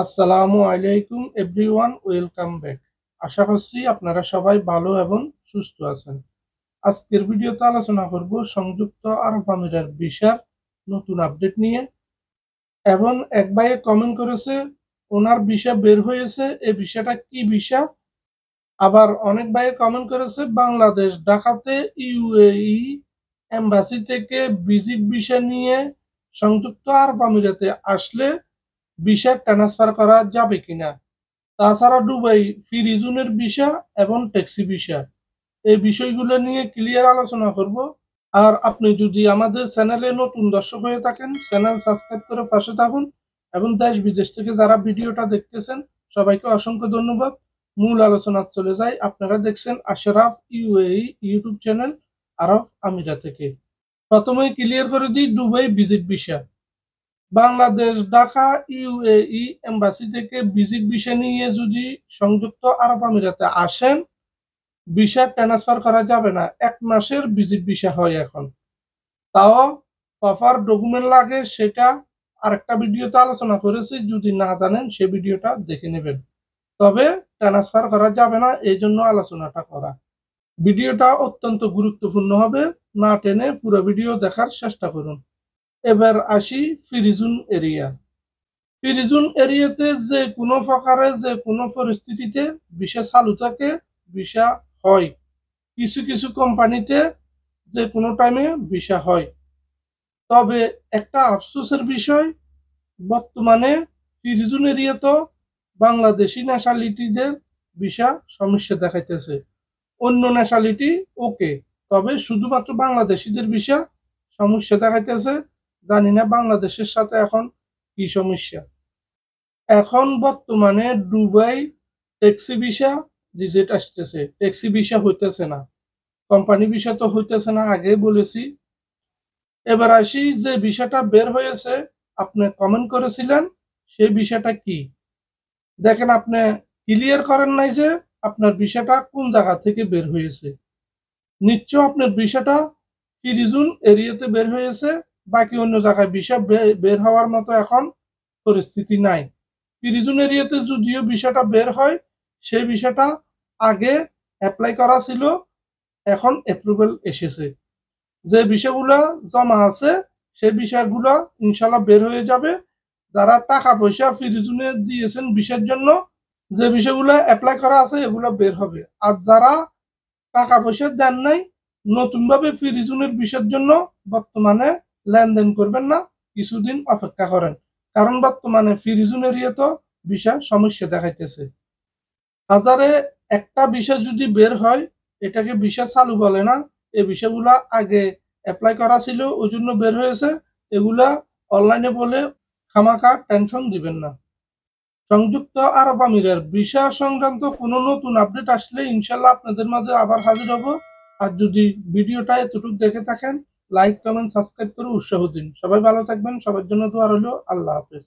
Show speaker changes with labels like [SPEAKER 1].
[SPEAKER 1] আসসালামু আলাইকুম everyone, welcome back. আশা করছি আপনারা সবাই ভালো এবং সুস্থ আছেন। আজকের ভিডিওতে আলোচনা করব সংযুক্ত আরব আমিরার ভিসার নতুন আপডেট নিয়ে। এবং এক ভাইয়ে কমেন্ট করেছে ওনার ভিসা বের হয়েছে, এই ভিসাটা কি ভিসা। আবার অনেক ভাইয়ে কমেন্ট করেছে বাংলাদেশ ঢাকাতে ইউএই এম্বাসি থেকে ভিজিট ভিসা নিয়ে সংযুক্ত আরব আমিরাতে আসলে ভিসা ট্রান্সফার করা যাবে কিনা। তাছাড়া দুবাই ফ্রি জোনের ভিসা এবং ট্যাক্সি ভিসা, এই বিষয়গুলো নিয়ে ক্লিয়ার আলোচনা করব। আর আপনি যদি আমাদের চ্যানেলে নতুন দর্শক হয়ে থাকেন, চ্যানেল সাবস্ক্রাইব করে পাশে থাকুন। এবং দেশ বিদেশ থেকে যারা ভিডিওটা দেখতেছেন সবাইকে অসংখ্য ধন্যবাদ। মূল আলোচনা চলে যায়। আপনারা দেখছেন আশরাফ ইউএই ইউটিউব চ্যানেল আরব আমিরা থেকে। প্রথমেই ক্লিয়ার করে দিই Dubai visit visa. Bangladesh Dhaka UAE embassy থেকে ভিজিট ভিসা নিয়ে যদি সংযুক্ত আরব আমিরাতে আসেন, ভিসা ট্রান্সফার করা যাবে না। 1 মাসের ভিজিট ভিসা হয় এখন। তাও প্রপার ডকুমেন্ট লাগে, সেটা আরেকটা ভিডিওতে আলোচনা করেছি, যদি না জানেন সে ভিডিওটা দেখে নেবেন। তবে ট্রান্সফার করা যাবে না, এই জন্য আলোচনাটা করা। ভিডিওটা অত্যন্ত গুরুত্বপূর্ণ হবে, না টেনে পুরো ভিডিও দেখার চেষ্টা করুন। এবার আসি free zone area. Free zone এরিয়াতে যে কোনো প্রকারে যে কোনো পরিস্থিতিতে ভিসা চালু থাকে, ভিসা হয়। কিছু কিছু কোম্পানিতে যে কোনো টাইমে ভিসা হয়। তবে একটা আফসোসের বিষয়, বর্তমানে ফ্রি জোন এরিয়াতে বাংলাদেশি ন্যাশনালিটিদের ভিসা সমস্যা দেখাইতেছে। অন্য ন্যাশনালিটি ওকে, তবে শুধুমাত্র বাংলাদেশিদের ভিসা সমস্যা দেখাইতেছে। জানি না বাংলাদেশের সাথে এখন কি সমস্যা। এখন বর্তমানে দুবাই ট্যাক্সি ভিসা রিজেক্ট আসতেছে, ট্যাক্সি ভিসা হইতেছে না, কোম্পানি ভিসা তো হইতেছে না, আগে বলেছি। এবার আসি যে ভিসাটা বের হয়েছে, আপনি কমেন্ট করেছিলেন সেই ভিসাটা কি। দেখেন, আপনি ক্লিয়ার করেন নাই যে আপনার ভিসাটা কোন জায়গা থেকে বের হয়েছে। নিশ্চয় আপনার ভিসাটা ফ্রি জোন এরিয়াতে বের হয়েছে, বাকি অন্য জায়গায় ভিসা বের হওয়ার মতো এখন পরিস্থিতি নাই। ফ্রি জোন এরিয়াতে যদিও ভিসাটা বের হয়, সেই ভিসাটা আগে অ্যাপ্লাই করা ছিল, এখন অ্যাপ্রুভাল এসেছে। যে বিষয়গুলো জমা আছে সেই বিষয়গুলো ইনশাল্লাহ বের হয়ে যাবে। যারা টাকা পয়সা ফ্রি জোনে দিয়েছেন ভিসার জন্য, যে বিষয়গুলো অ্যাপ্লাই করা আছে এগুলো বের হবে। আর যারা টাকা পয়সা দেন নাই, নতুনভাবে ফ্রি জোনের ভিসার জন্য বর্তমানে লেনদেন করবেন না, কিছুদিন অপেক্ষা করেন। কারণ বর্তমানে ফ্রি জোন এরিয়াতে ভিসা সমস্যা দেখাইতেছে। হাজারে একটা ভিসা যদি বের হয়, এটাকে ভিসা চালু বলে না। এই ভিসাগুলা আগে অ্যাপ্লাই করা ছিল, ওই জন্য বের হয়েছে। এগুলা অনলাইনে বলে খামাখা টেনশন দিবেন না। সংযুক্ত আরব আমিরের ভিসা সংক্রান্ত কোনো নতুন আপডেট আসলে ইনশাল্লাহ আপনাদের মাঝে আবার হাজির হব। আর যদি ভিডিওটা এতটুকু দেখে থাকেন, লাইক কমেন্ট সাবস্ক্রাইব করে উৎসাহ দিন। সবাই ভালো থাকবেন, সবার জন্য দোয়া রইল। আল্লাহ হাফেজ।